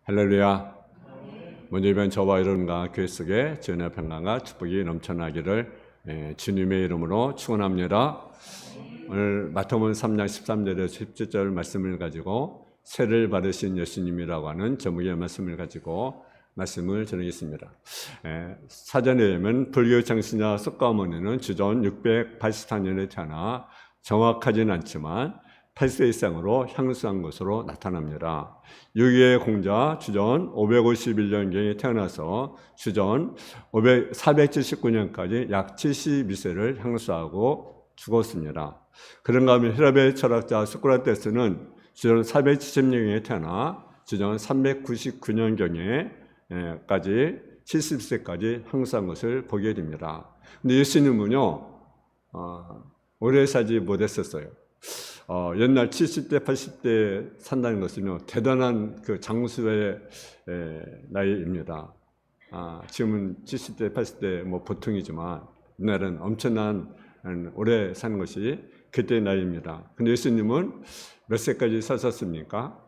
할렐루야. 먼저 이번 저와 여러분과 교회 속에 전의 평강과 축복이 넘쳐나기를 주님의 이름으로 축원합니다. 오늘 마태복음 3장 13절에서 17절 말씀을 가지고 세를 받으신 예수님이라고 하는 제목의 말씀을 가지고 말씀을 전하겠습니다. 사전에 보면 불교 창시자 석가모니는 주전 684년에 태어나 정확하지는 않지만 8세 이상으로 향수한 것으로 나타납니다. 유교의 공자 주전 551년경에 태어나서 주전 479년까지 약 72세를 향수하고 죽었습니다. 그런가 하면 헬라의 철학자 소크라테스는 주전 470년경에 태어나 주전 399년경에까지 70세까지 향수한 것을 보게 됩니다. 근데 예수님은요, 오래 살지 못했었어요. 옛날 70대, 80대 산다는 것은요, 대단한 그 장수의 나이입니다. 지금은 70대, 80대 뭐 보통이지만, 옛날은 엄청난 오래 사는 것이 그때의 나이입니다. 근데 예수님은 몇 세까지 사셨습니까?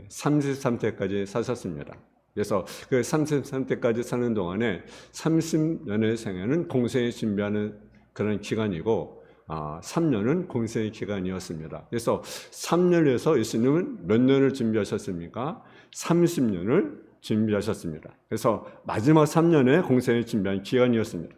33세까지 사셨습니다. 그래서 그 33세까지 사는 동안에 30년의 생애는 공생에 준비하는 그런 기간이고, 3년은 공생의 기간이었습니다. 그래서 3년에서 예수님은 몇 년을 준비하셨습니까? 30년을 준비하셨습니다. 그래서 마지막 3년에 공생을 준비한 기간이었습니다.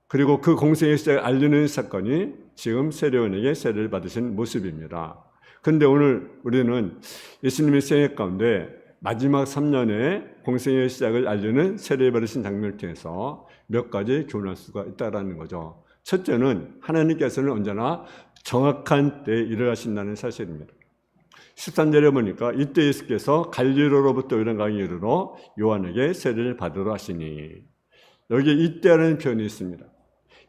그리고 그 공생의 시작을 알리는 사건이 지금 세례요한에게 세례를 받으신 모습입니다. 그런데 오늘 우리는 예수님의 생애 가운데 마지막 3년에 공생의 시작을 알리는 세례를 받으신 장면을 통해서 몇 가지 교훈할 수가 있다는 거죠. 첫째는 하나님께서는 언제나 정확한 때에 일어나신다는 사실입니다. 13절에 보니까 이때 예수께서 갈릴리로부터 요단강에 이르러 요한에게 세례를 받으러 하시니, 여기 이때라는 표현이 있습니다.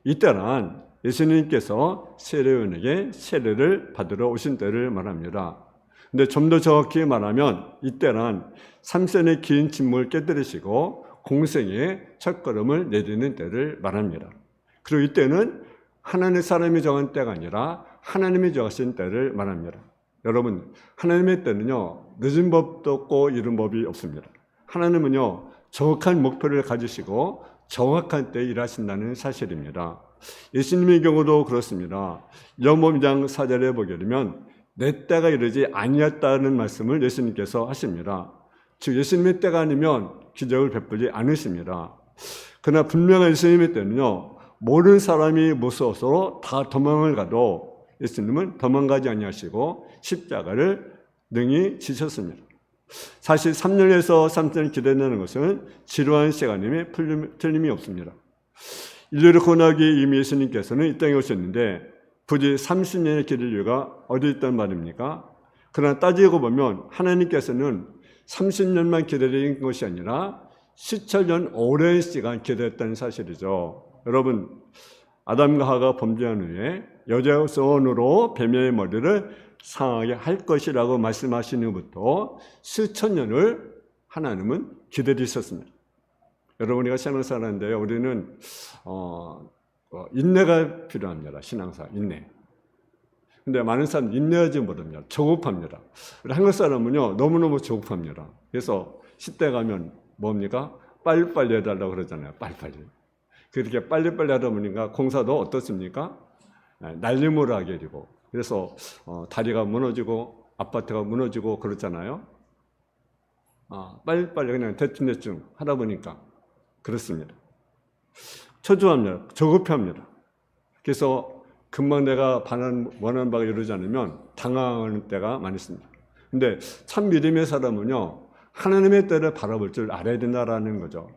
이때란 예수님께서 세례요한에게 세례를 받으러 오신 때를 말합니다. 근데 좀 더 정확히 말하면 이때란 3세의 긴 침묵을 깨뜨리시고 공생의 첫걸음을 내딛는 때를 말합니다. 그리고 이때는 하나님의 사람이 정한 때가 아니라 하나님이 정하신 때를 말합니다. 여러분, 하나님의 때는요, 늦은 법도 없고 이른 법이 없습니다. 하나님은요, 정확한 목표를 가지시고 정확한 때에 일하신다는 사실입니다. 예수님의 경우도 그렇습니다. 요한복음 2장 4절에 보게 되면 내 때가 이르지 아니었다는 말씀을 예수님께서 하십니다. 즉 예수님의 때가 아니면 기적을 베풀지 않으십니다. 그러나 분명한 예수님의 때는요, 모든 사람이 무서워서 다 도망을 가도 예수님은 도망가지 아니하시고 십자가를 능히 지셨습니다. 사실 3년에서 3년을 기다린다는 것은 지루한 시간임에 틀림이 없습니다. 인류를 구원하기 이미 예수님께서는 이 땅에 오셨는데 굳이 30년의 기다릴 이유가 어디 있단 말입니까? 그러나 따지고 보면 하나님께서는 30년만 기다린 것이 아니라 1000년 오랜 시간 기다렸다는 사실이죠. 여러분, 아담과 하와가 범죄한 후에 여자의 소원으로 뱀의 머리를 상하게 할 것이라고 말씀하신 후부터 수천 년을 하나님은 기다리셨습니다. 여러분, 우리가 신앙생활 하는데요, 우리는 인내가 필요합니다. 신앙생활, 인내. 근데 많은 사람 인내하지 못합니다. 조급합니다. 우리 한국 사람은요, 너무너무 조급합니다. 그래서 10대 가면 뭡니까? 빨리빨리 해달라고 그러잖아요. 빨리빨리. 그렇게 빨리빨리 하다 보니까 공사도 어떻습니까? 날림을 하게 되고, 그래서 다리가 무너지고 아파트가 무너지고 그렇잖아요. 빨리빨리 그냥 대충 하다 보니까 그렇습니다. 초조합니다. 조급합니다. 그래서 금방 내가 원하는 바가 이루지 않으면 당황하는 때가 많이 있습니다. 근데 참 믿음의 사람은요, 하나님의 때를 바라볼 줄 알아야 된다라는 거죠.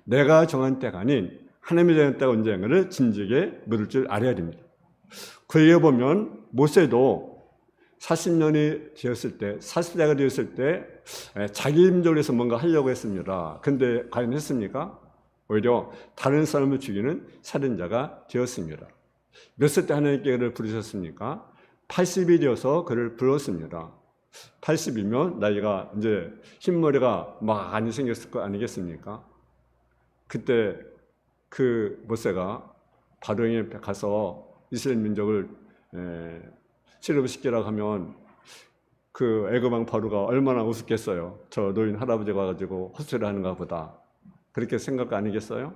내가 정한 때가 아닌 하나님이 정한 때가 언젠가를 진즉에 물을 줄 알아야 됩니다. 그에 보면 모세도 40년이 되었을 때, 40세가 되었을 때 자기 힘적으로 해서 뭔가 하려고 했습니다. 근데 과연 했습니까? 오히려 다른 사람을 죽이는 살인자가 되었습니다. 몇 살 때 하나님께 그를 부르셨습니까? 80이 되어서 그를 불렀습니다. 80이면 나이가 이제 흰머리가 많이 생겼을 거 아니겠습니까? 그때 그 모세가 바로에 가서 이스라엘 민족을 치료시키라고 하면 그 애굽왕 바로가 얼마나 우습겠어요. 저 노인 할아버지가 와가지고 헛소리 하는가 보다. 그렇게 생각 아니겠어요?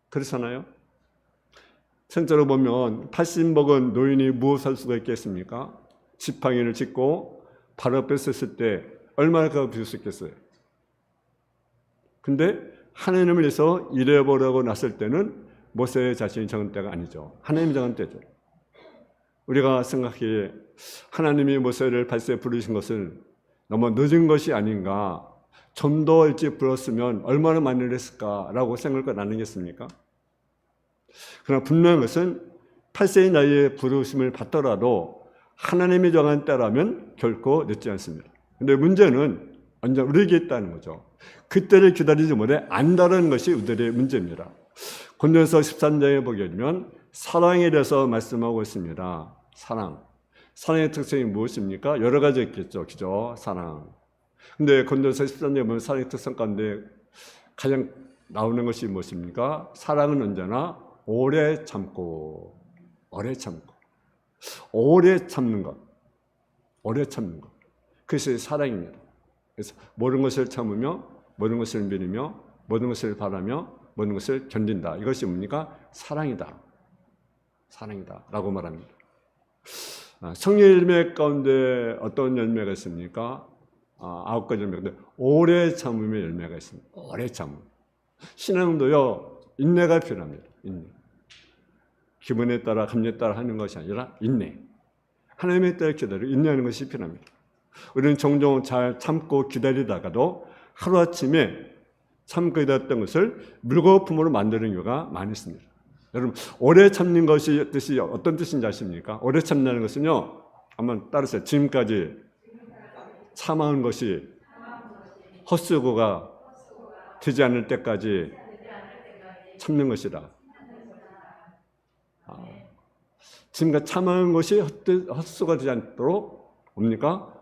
그렇잖아요? 실제로 보면 80 먹은 노인이 무엇을 할 수가 있겠습니까? 지팡이를 짚고 바로 앞에 섰을 때 얼마나 그가 비웃었겠어요. 근데 하나님을 위해서 일해보려고 났을 때는 모세 자신이 정한 때가 아니죠. 하나님이 정한 때죠. 우리가 생각해 하나님이 모세를 발세에 부르신 것은 너무 늦은 것이 아닌가, 좀 더 일찍 불렀으면 얼마나 많이 했을까라고 생각을 안 하겠습니까? 그러나 분명한 것은 8세의 나이에 부르심을 받더라도 하나님이 정한 때라면 결코 늦지 않습니다. 그런데 문제는 완전 우리에게 있다는 거죠. 그때를 기다리지 못해 안다는 것이 우리들의 문제입니다. 고린도서 13장에 보게 되면 사랑에 대해서 말씀하고 있습니다. 사랑의 특성이 무엇입니까? 여러 가지 있겠죠. 그죠? 사랑. 근데 고린도서 13장에 보면 사랑의 특성 가운데 가장 나오는 것이 무엇입니까? 사랑은 언제나 오래 참고, 오래 참는 것. 그것이 사랑입니다. 그래서 모든 것을 참으며, 모든 것을 믿으며, 모든 것을 바라며, 모든 것을 견딘다. 이것이 뭡니까? 사랑이다. 라고 말합니다. 성령 열매 가운데 어떤 열매가 있습니까? 9가지 열매인데 오래 참음의 열매가 있습니다. 오래 참음. 신앙도요, 인내가 필요합니다. 인내. 기분에 따라 감정에 따라 하는 것이 아니라 인내. 하나님의 때를 기다리고 인내하는 것이 필요합니다. 우리는 종종 잘 참고 기다리다가도 하루아침에 참고 기다렸던 것을 물거품으로 만드는 경우가 많이 있습니다. 여러분, 오래 참는 것이 뜻이 어떤 뜻인지 아십니까? 오래 참는 것은요, 한번 따르세요. 지금까지 참아온 것이 헛수고가 되지 않을 때까지 참는 것이다. 지금까지 참아온 것이 헛수고가 되지 않도록 뭡니까?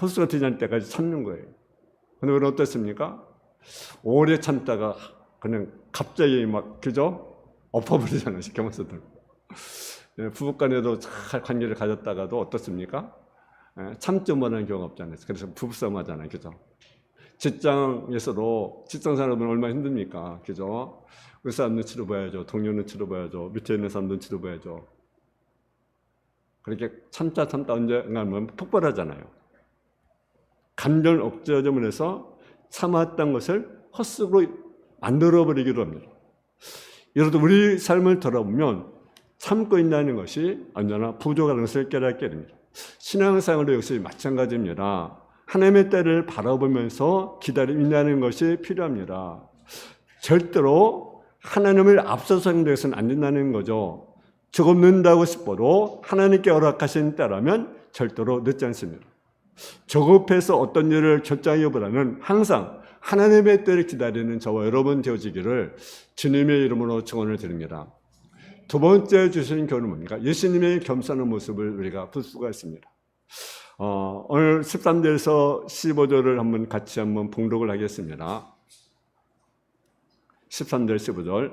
헛수고가 되지 않을 때까지 참는 거예요. 근데 우리는 어떻습니까? 오래 참다가 그냥 갑자기 막, 그죠? 엎어버리잖아요. 경험서들. 부부간에도 잘 관계를 가졌다가도 어떻습니까? 참지 못하는 경우가 없잖아요. 그래서 부부싸움 하잖아요. 그죠? 직장에서도 직장생활하면 얼마나 힘듭니까? 그죠? 의사 눈치도 봐야죠. 동료 눈치도 봐야죠. 밑에 있는 사람 눈치도 봐야죠. 그렇게 참다 언젠가 하면 폭발하잖아요. 감정을 억제하자면 해서 참았던 것을 헛수고로 만들어버리기도 합니다. 여러분, 우리 삶을 돌아보면 참고 있다는 것이 언제나 부족한 것을 깨닫게 됩니다. 신앙생활도 역시 마찬가지입니다. 하나님의 때를 바라보면서 기다린다는 것이 필요합니다. 절대로 하나님을 앞서서 행동해서는 안 된다는 거죠. 조금 늦는다고 싶어도 하나님께 허락하신 때라면 절대로 늦지 않습니다. 조급해서 어떤 일을 결정하기보다는 항상 하나님의 때를 기다리는 저와 여러분 되어지기를 주님의 이름으로 축원을 드립니다. 두 번째 주시는 교훈은 뭡니까? 예수님의 겸손한 모습을 우리가 볼 수가 있습니다. 오늘 13절에서 15절을 같이 한번 봉독을 하겠습니다. 13절 15절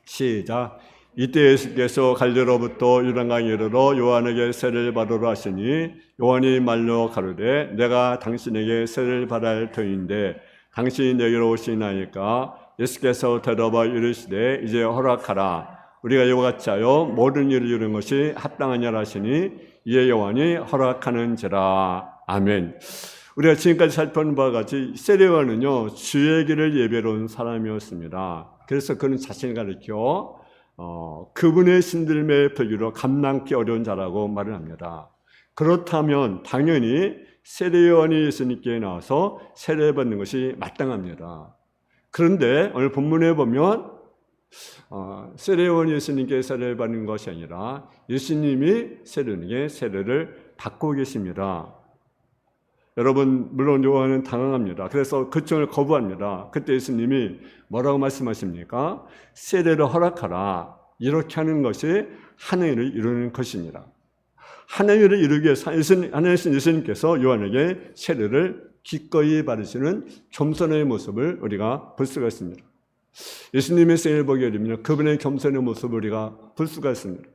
시작. 이때 예수께서 갈릴리로부터 요단강에 이르러 요한에게 세례를 받으러 하시니 요한이 말로 가로되 내가 당신에게 세례를 받아야 할 터인데 당신이 내게로 오시나이까. 예수께서 대답하여 이르시되 이제 허락하라. 우리가 이와 같이 하여 모든 일을 이루는 것이 합당하냐라 하시니 이에 요한이 허락하는지라. 아멘. 우리가 지금까지 살펴본 바와 같이 세례 요한은요, 주의 길을 예배로 온 사람이었습니다. 그래서 그는 자신을 가리켜 그분의 신들매의 표기로 감당기 어려운 자라고 말을 합니다. 그렇다면 당연히 세례 요한이 예수님께 나와서 세례받는 것이 마땅합니다. 그런데 오늘 본문에 보면 세례 요한이 예수님께 세례를 받는 것이 아니라 예수님이 세례요한에게 세례를 받고 계십니다. 여러분, 물론 요한은 당황합니다. 그래서 그 청을 거부합니다. 그때 예수님이 뭐라고 말씀하십니까? 세례를 허락하라. 이렇게 하는 것이 하나님을 이루는 것입니다. 하나님을 이루기 위해서 하나님 예수님께서 요한에게 세례를 기꺼이 받으시는 겸손의 모습을 우리가 볼 수가 있습니다. 예수님의 세례를 보게 되면 그분의 겸손의 모습을 우리가 볼 수가 있습니다.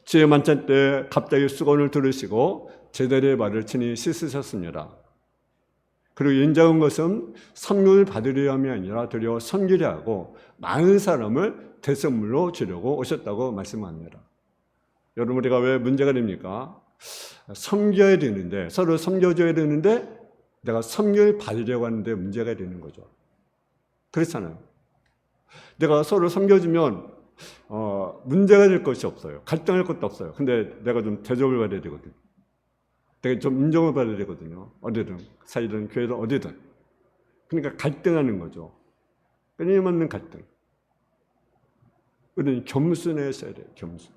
주의 만찬 때 갑자기 수건을 들으시고 제자리의 발을 친히 씻으셨습니다. 그리고 인자한 것은 선물 받으려 함이 아니라 도리어 섬기려 하고 많은 사람을 대선물로 주려고 오셨다고 말씀합니다. 여러분, 우리가 왜 문제가 됩니까? 섬겨야 되는데, 서로 섬겨줘야 되는데 내가 섬김을 받으려고 하는데 문제가 되는 거죠. 그렇잖아요. 내가 서로 섬겨주면 문제가 될 것이 없어요. 갈등할 것도 없어요. 근데 내가 좀 대접을 받아야 되거든요. 내가 좀 인정을 받아야 되거든요. 어디든, 사이든, 교회든, 어디든. 그러니까 갈등하는 거죠. 끊임없는 갈등. 우리는 겸손해야 돼요. 겸손.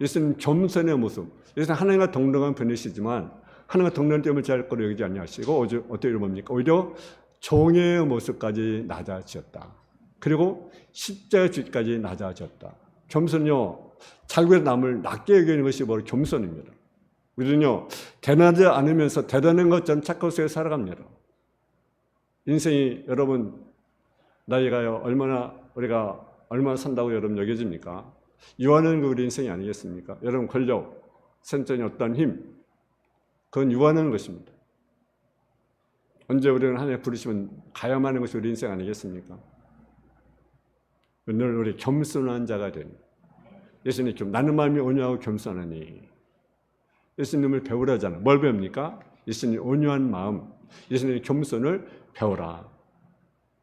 예수님 겸손의 모습. 예수님 하나님과 동등한 분이시지만 하나님과 동등한 점을 잘 거로 여기지 아니하시고 어떻게 뭡니까? 오히려 종의 모습까지 낮아지셨다. 그리고 십자가 주기까지 낮아졌다. 겸손요, 자기의 남을 낮게 여기는 것이 바로 겸손입니다. 우리는요, 대단하지 않으면서 대단한 것처럼 착각 속에 살아갑니다. 인생이 여러분 나이가요, 우리가 얼마나 산다고 여러분 여겨집니까? 유한한 게 우리 인생이 아니겠습니까? 여러분 권력, 생존의 어떤 힘, 그건 유한한 것입니다. 언제 우리는 하나님 부르시면 가야만 하는 것이 우리 인생 아니겠습니까? 늘 우리 겸손한 자가 되는, 예수님 나는 마음이 온유하고 겸손하니, 예수님을 배우라잖아요. 뭘 배웁니까? 예수님 온유한 마음, 예수님의 겸손을 배우라.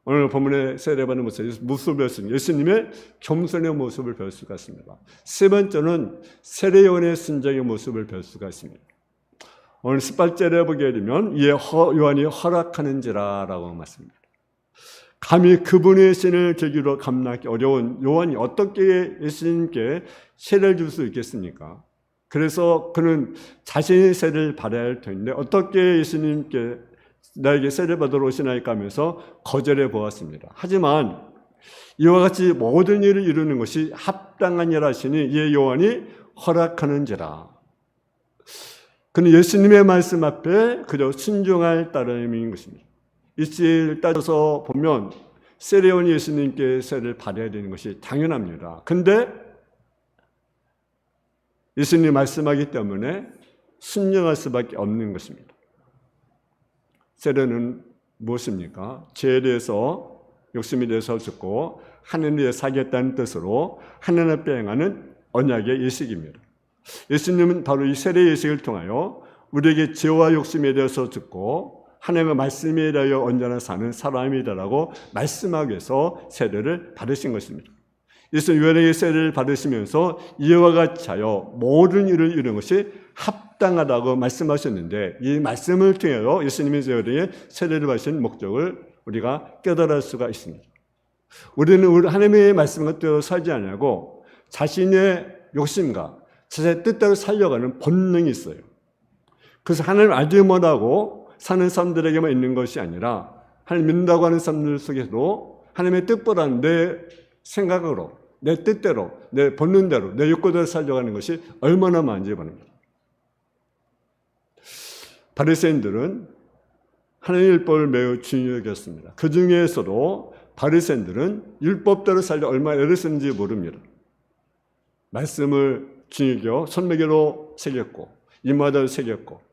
오늘 본문의 세례받는 모습을 배울 수 있습니다. 예수님의 겸손의 모습을 배울 수가 있습니다. 세 번째는 세례요한의 순종의 모습을 배울 수가 있습니다. 오늘 18절에 보게 되면 이에 요한이 허락하는지라라고 말씀합니다. 감히 그분의 신을 제기로 감당하기 어려운 요한이 어떻게 예수님께 세례를 줄 수 있겠습니까? 그래서 그는 자신의 세례를 받아야 할 텐데 어떻게 예수님께 나에게 세례 받으러 오시나이까 하면서 거절해 보았습니다. 하지만 이와 같이 모든 일을 이루는 것이 합당한 일 하시니 이에 요한이 허락하는지라. 그는 예수님의 말씀 앞에 그저 순종할 따름인 것입니다. 이치를 따져서 보면 세례요한이 예수님께 세례를 받아야 되는 것이 당연합니다. 근데 예수님이 말씀하기 때문에 순종할 수밖에 없는 것입니다. 세례는 무엇입니까? 죄에 대해서, 욕심에 대해서 죽고 하나님에 대해 살겠다는 뜻으로 하나님 앞에 행하는 언약의 예식입니다. 예수님은 바로 이 세례 예식을 통하여 우리에게 죄와 욕심에 대해서 죽고 하나님의 말씀에 대하여 언제나 사는 사람이다라고 말씀하기 위해서 세례를 받으신 것입니다. 예수님 요한에게 세례를 받으시면서 이와 같이 하여 모든 일을 이루는 것이 합당하다고 말씀하셨는데 이 말씀을 통하여 예수님이 요한에게 세례를 받으신 목적을 우리가 깨달을 수가 있습니다. 우리는 하나님의 말씀을 뜻대로 살지 않냐고 자신의 욕심과 자신의 뜻대로 살려가는 본능이 있어요. 그래서 하나님을 알지 못하고 사는 사람들에게만 있는 것이 아니라 하나님 믿는다고 하는 사람들 속에서도 하나님의 뜻보다는 내 생각으로, 내 뜻대로, 내 본능대로, 내 욕구대로 살려가는 것이 얼마나 많은지 보입니다. 바리새인들은 하나님의 율법을 매우 중요하게 여겼습니다. 그 중에서도 바리새인들은 율법대로 살려 얼마나 애를 쓰는지 모릅니다. 말씀을 중요하게 여겨 손목에도 새겼고 이마에도 새겼고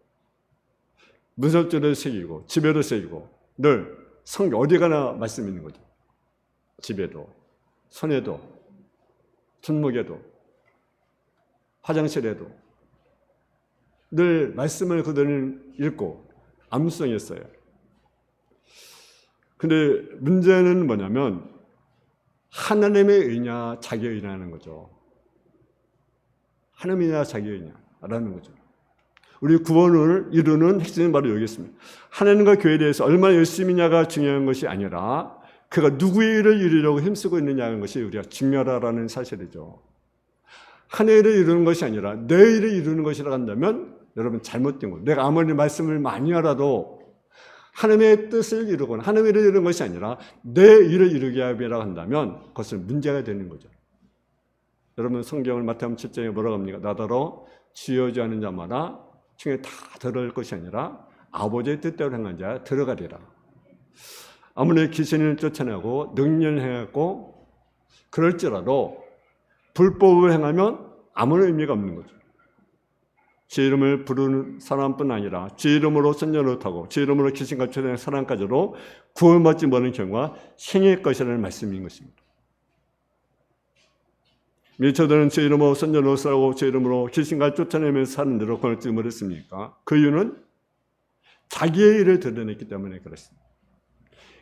문설주를 새기고 집에도 새기고 늘 성경 어디 가나 말씀 있는 거죠. 집에도 손에도 손목에도 화장실에도 늘 말씀을 그들은 읽고 암송했어요. 근데 문제는 뭐냐면 하나님의 의냐 자기의 의냐라는 거죠. 하나님이냐 자기의 의냐라는 거죠. 우리 구원을 이루는 핵심은 바로 여기 있습니다. 하나님과 교회에 대해서 얼마나 열심히냐가 중요한 것이 아니라 그가 누구의 일을 이루려고 힘쓰고 있느냐는 것이 우리가 중요하다는 사실이죠. 하나님의 일을 이루는 것이 아니라 내 일을 이루는 것이라고 한다면 여러분 잘못된 거예요. 내가 아무리 말씀을 많이 하라도 하나님의 뜻을 이루거나 하나님의 일을 이루는 것이 아니라 내 일을 이루게 하라고 한다면 그것은 문제가 되는 거죠. 여러분 성경을 마태복음 7장에 뭐라고 합니까? 나더러 지어지 않은 자마다 중에 다 들어갈 것이 아니라 아버지의 뜻대로 행한 자 들어가리라. 아무리 귀신을 쫓아내고 능력을 행하고 그럴지라도 불법을 행하면 아무런 의미가 없는 거죠. 제 이름을 부르는 사람뿐 아니라 제 이름으로 선녀를 타고 제 이름으로 귀신과 초대한 사람까지도 구원받지 못하는 경우가 생일 것이라는 말씀인 것입니다. 미쳐들은 제 이름으로 선녀를 싸고 제 이름으로 귀신과 쫓아내면서 사는 대로 권할지 못했습니까? 그 이유는 자기의 일을 드러냈기 때문에 그렇습니다.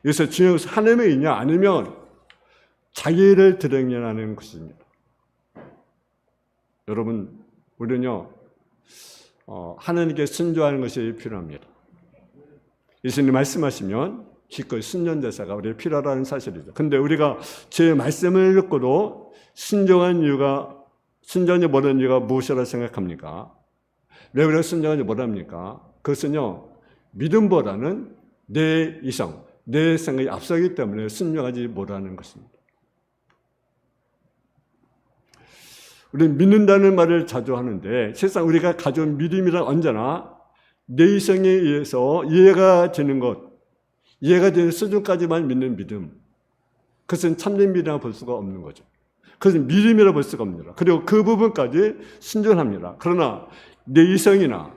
그래서 중요한 것은 하나님의 일이냐 아니면 자기의 일을 드러내는 것입니다. 여러분, 우리는요 하나님께 순종하는 것이 필요합니다. 예수님 말씀하시면 기꺼이 순종대사가 우리에게 필요하다는 사실이죠. 근데 우리가 제 말씀을 듣고도 순종하지 못하는 이유가 무엇이라고 생각합니까? 왜 우리가 순종하지 못합니까? 그것은요 믿음보다는 내 이성, 내 생각이 앞서기 때문에 순종하지 못하는 것입니다. 우리는 믿는다는 말을 자주 하는데 실상 우리가 가져온 믿음이란 언제나 내 이성에 의해서 이해가 되는 것, 이해가 되는 수준까지만 믿는 믿음, 그것은 참된 믿음이라고 볼 수가 없는 거죠. 그것은 믿음이라고 볼 수가 없습니다. 그리고 그 부분까지 순종합니다. 그러나 내 이성이나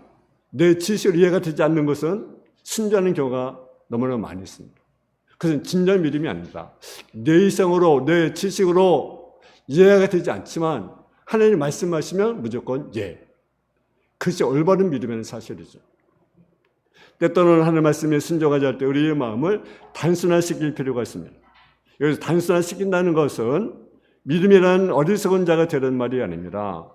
내 지식으로 이해가 되지 않는 것은 순종하는 경우가 너무나 많이 있습니다. 그것은 진정 믿음이 아닙니다. 내 이성으로 내 지식으로 이해가 되지 않지만 하나님 말씀하시면 무조건 예. 그것이 올바른 믿음이라는 사실이죠. 때때로는 하나님 말씀에 순종하지 할 때 우리의 마음을 단순화시킬 필요가 있습니다. 여기서 단순화시킨다는 것은 믿음이라는 어리석은 자가 되는 말이 아닙니다.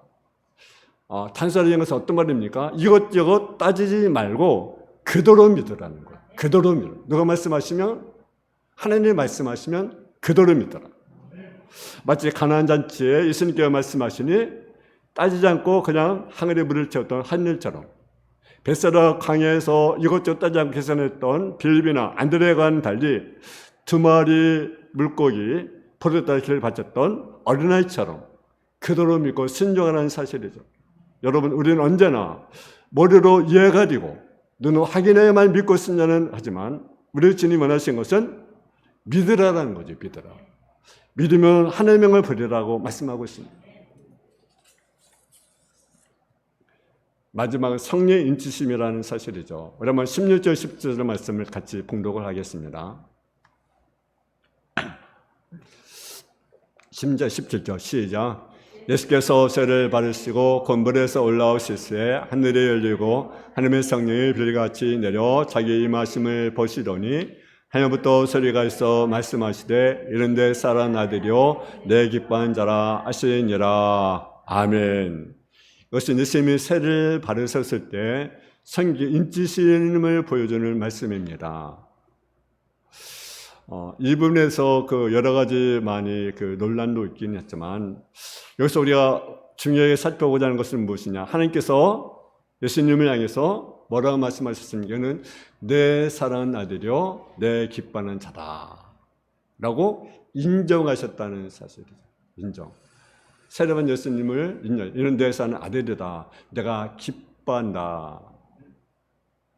단순화하는 것은 어떤 말입니까? 이것저것 따지지 말고 그대로 믿으라는 거예요. 그대로 믿어. 누가 말씀하시면 하나님이 말씀하시면 그대로 믿어라. 마치 가나안 잔치에 예수님께서 말씀하시니 따지지 않고 그냥 하늘에 물을 채웠던 하늘처럼 벳사다 강에서 이것저것 따지지 않고 계산했던 빌립이나 안드레와는 달리 두 마리 물고기 포도다의 길을 바쳤던 어린아이처럼 그대로 믿고 순종하라는 사실이죠. 여러분, 우리는 언제나 머리로 이해가 되고 눈으로 확인해야만 믿고 순종은 하지만 우리 주님 원하신 것은 믿으라라는 거죠. 믿으라. 믿으면 하나님의 명을 버리라고 말씀하고 있습니다. 마지막은 성령의 인치심이라는 사실이죠. 우리 한번 16절 17절 말씀을 같이 봉독을 하겠습니다. 10절 17절 시작. 예수께서 쇠를 받으시고 건물에서 올라오실새 하늘이 열리고 하나님의 성령이 비같이 내려 자기 임하심을 보시더니 하늘부터 소리가 있어 말씀하시되 이른데 쌀한 아들이요 내 기뻐한 자라 하시니라. 아멘. 이것은 예수님이 쇠를 받으셨을 때 성령 인치심을 보여주는 말씀입니다. 이 부분에서 그 여러 가지 많이 그 논란도 있긴 했지만 여기서 우리가 중요하게 살펴보고자 하는 것은 무엇이냐? 하나님께서 예수님을 향해서 뭐라고 말씀하셨습니까? 이는 내 사랑하는 아들이요 내 기뻐하는 자다 라고 인정하셨다는 사실이죠. 인정. 새로운 예수님을 인정. 이는 내 사랑하는 아들이다. 내가 기뻐한다.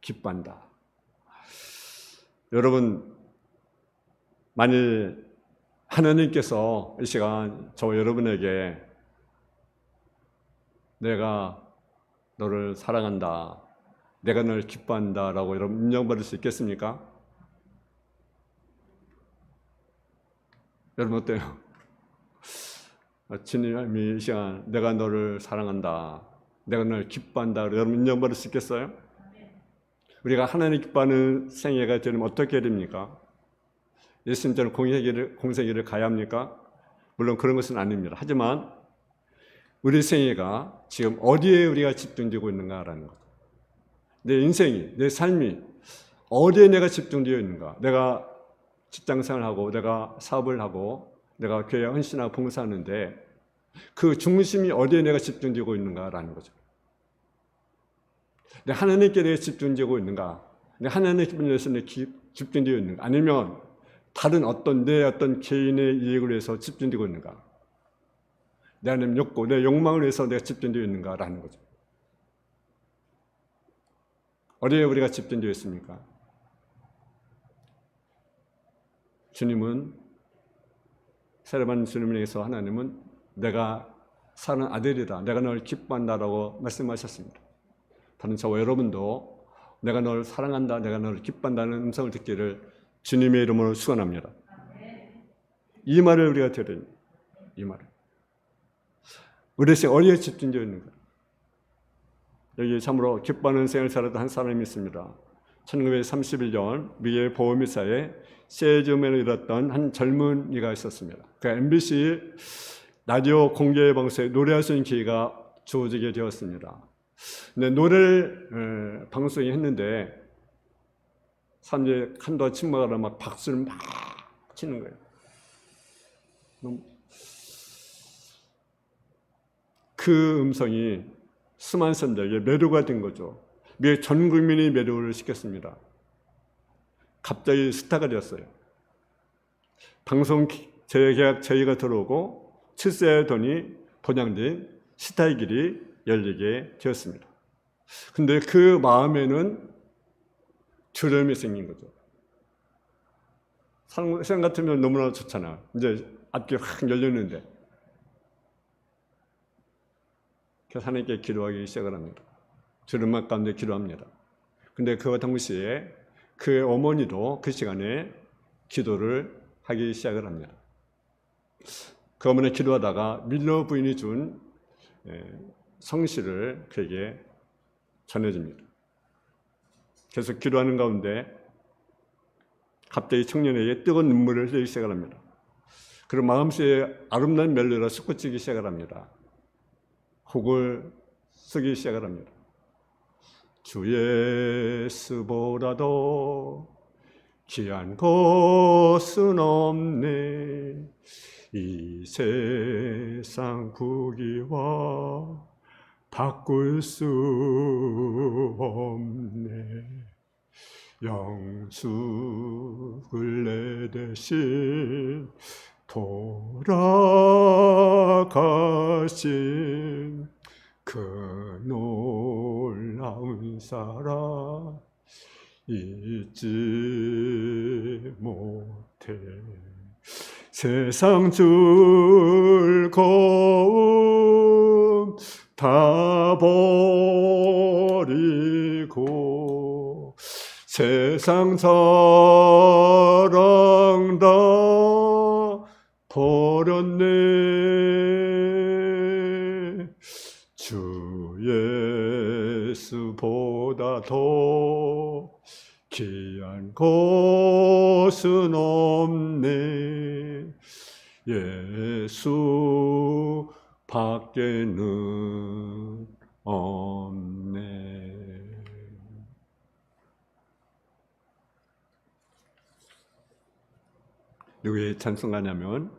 기뻐한다. 여러분, 만일 하나님께서 이 시간 저 여러분에게 내가 너를 사랑한다, 내가 너를 기뻐한다 라고 여러분 인정받을 수 있겠습니까? 여러분 어때요? 주님이 이 시간 내가 너를 사랑한다, 내가 너를 기뻐한다 여러분 인정받을 수 있겠어요? 우리가 하나님 기뻐하는 생애가 되면 어떻게 됩니까? 예수님처럼 공생애를 가야 합니까? 물론 그런 것은 아닙니다. 하지만 우리 생애가 지금 어디에 우리가 집중되고 있는가라는 것. 내 인생이, 내 삶이 어디에 내가 집중되어 있는가. 내가 직장생활을 하고 내가 사업을 하고 내가 교회에 헌신하고 봉사하는데 그 중심이 어디에 내가 집중되고 있는가라는 거죠. 내 하나님께 내가 집중되고 있는가. 내 하나님께 내가 집중되어 있는가. 아니면 다른 내 어떤 개인의 이익을 위해서 집중되고 있는가? 내 안에 욕구, 내 욕망을 위해서 내가 집중되어 있는가라는 거죠. 어디에 우리가 집중되어 있습니까? 주님은, 새로운 주님을 위해서 하나님은 내가 사랑하는 아들이다. 내가 너를 기뻐한다라고 말씀하셨습니다. 다른 저와 여러분도 내가 너를 사랑한다, 내가 너를 기뻐한다는 음성을 듣기를 주님의 이름으로 축원합니다. 이 말을 우리가 들어야 됩니다. 이 말을. 우리 시 어디에 집중되어 있는 거예요? 여기 참으로 기뻐하는 생을 살았던 한 사람이 있습니다. 1931년 미국의 보험회사에 세즈맨을 잃었던 한 젊은이가 있었습니다. 그 MBC 라디오 공개 방송에 노래할 수 있는 기회가 주어지게 되었습니다. 근데 노래를 방송했는데 사람들이 한동안 침묵하다 막 박수를 막 치는 거예요. 그 음성이 수많은 사람들에게 매료가 된 거죠. 미국 전 국민이 매료를 시켰습니다. 갑자기 스타가 되었어요. 방송 재계약 제의가 들어오고 출세의 돈이 보장된 스타의 길이 열리게 되었습니다. 근데 그 마음에는 두려움이 생긴 거죠. 세상 같으면 너무나 좋잖아. 이제 앞길이 확 열렸는데. 그래서 하나님께 기도하기 시작을 합니다. 두려움 가운데 기도합니다. 근데 그와 동시에 그 어머니도 그 시간에 기도를 하기 시작을 합니다. 그 어머니 기도하다가 밀러 부인이 준 성시를 그에게 전해줍니다. 계속 기도하는 가운데 갑자기 청년에게 뜨거운 눈물을 흘리기 시작을 합니다. 그리고 마음속에 아름다운 멜로디가 솟구치기 시작을 합니다. 곡을 쓰기 시작을 합니다. 주 예수보다도 귀한 것은 없네. 이 세상 부귀와 바꿀 수 없네. 영숙을 내 대신 돌아가신 그 놀라운 사랑 잊지 못해. 세상 즐거움 다 버리고 세상 사랑 다 버렸네. 주 예수보다 더 귀한 것은 없네. 예수 밖에는 없네. 누구의 찬송가냐면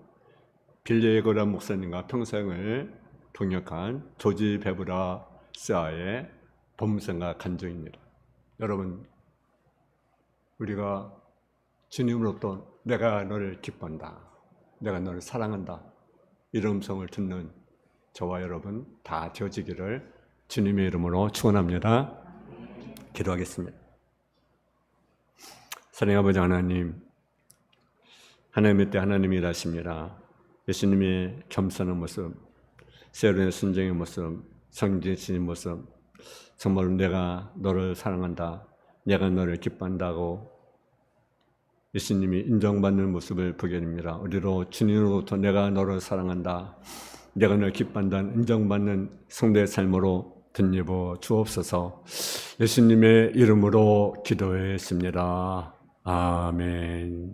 빌리 에거라 목사님과 평생을 동역한 조지 베브라 스아의 봄생과 간증입니다. 여러분, 우리가 주님으로부터 내가 너를 기뻐한다, 내가 너를 사랑한다, 이런 음성을 듣는 저와 여러분 다 되어지기를 주님의 이름으로 축원합니다. 기도하겠습니다. 사랑의 아버지 하나님, 하나님의 때 하나님이 일하십니다. 예수님의 겸손한 모습, 세련의 순종의 모습, 성진신의 모습, 정말로 내가 너를 사랑한다, 내가 너를 기뻐한다고 예수님이 인정받는 모습을 보게 됩니다. 우리로 주님으로부터 내가 너를 사랑한다, 내가 너를 기뻐한다는 인정받는 성도의 삶으로 덧입어 주옵소서. 예수님의 이름으로 기도했습니다. 아멘.